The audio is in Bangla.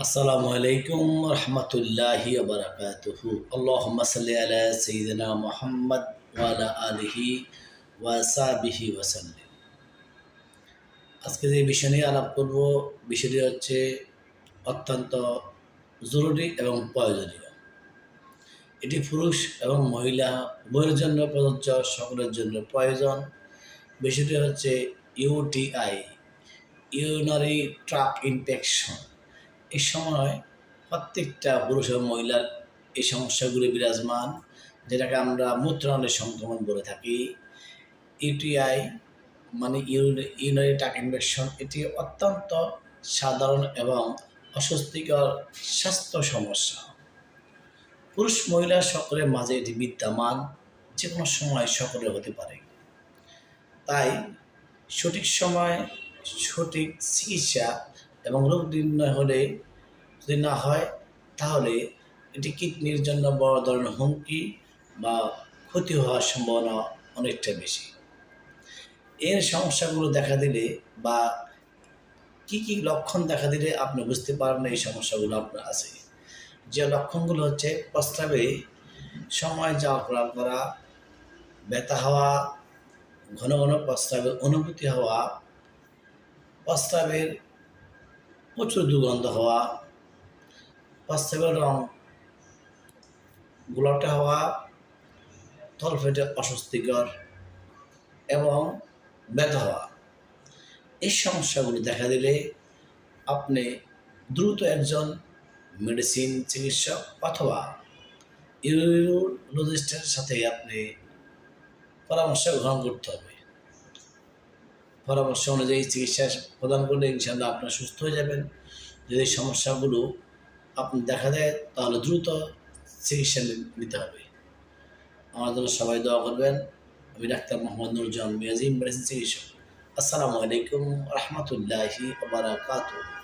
আসসালামু আলাইকুম রহমতুল্লাহি ওয়া বারাকাতুহু। আল্লাহুম্মা সাল্লি আলা সাইয়্যিদিনা মুহাম্মদ ওয়া আলা আলিহি ওয়া সাহবিহি ওয়া সাল্লিম। আজকে যে বিষয় নিয়ে আলাপ করব, বিষয়টি হচ্ছে অত্যন্ত জরুরি এবং প্রয়োজনীয়। এটি পুরুষ এবং মহিলা উভয়ের জন্য প্রযোজ্য, সকলের জন্য প্রয়োজন। বিষয়টি হচ্ছে ইউটিআই, ইউরিনারি ট্র্যাক্ট ইনফেকশন। এই সময় প্রত্যেকটা পুরুষ এবং মহিলার এই সমস্যাগুলি বিরাজমান, যেটাকে আমরা মূত্রনালীর সংক্রমণ বলে থাকি। ইউটিআই মানে ইউরিনারি ট্র্যাক্ট ইনফেকশন, এটি অত্যন্ত সাধারণ এবং অস্বস্তিকর স্বাস্থ্য সমস্যা। পুরুষ মহিলা সকলের মাঝে এটি বিদ্যমান, যে কোনো সময় সকলের হতে পারে। তাই সঠিক সময় সঠিক চিকিৎসা এবং রোগ নির্ণয় হলে, যদি না হয় তাহলে এটি কিডনির জন্য বড় ধরনের হুমকি বা ক্ষতি হওয়ার সম্ভাবনা অনেকটা বেশি। এর সমস্যাগুলো দেখা দিলে বা কি কি লক্ষণ দেখা দিলে আপনি বুঝতে পারবেন এই সমস্যাগুলো আপনার আছে। যে লক্ষণগুলো হচ্ছে প্রস্রাবে সময় যাওয়া করা, ব্যথা হওয়া, ঘন ঘন প্রস্রাবের অনুভূতি হওয়া, প্রস্রাবের প্রচুর দুর্গন্ধ হওয়া, প্রস্রাবের রং গোলাপটা হওয়া, তলপেটে অস্বস্তিকর এবং ব্যথা হওয়া। এই সমস্যাগুলো দেখা দিলে আপনি দ্রুত একজন মেডিসিন চিকিৎসক অথবা ইউরোলজিস্টের সাথে আপনি পরামর্শ গ্রহণ করতে হবে। পরামর্শ অনুযায়ী চিকিৎসা প্রদান করলে ইনশাআল্লাহ আপনারা সুস্থ হয়ে যাবেন। যদি সমস্যাগুলো আপনি দেখা দেয় তাহলে দ্রুত চিকিৎসা নিতে হবে। আমার জন্য সবাই দোয়া করবেন। আমি ডাক্তার মোহাম্মদ নুরুজ্জামান মিয়াজি, মেডিসিন চিকিৎসক। আসসালামু আলাইকুম রহমতুল্লাহি ওয়া বারাকাতুহু।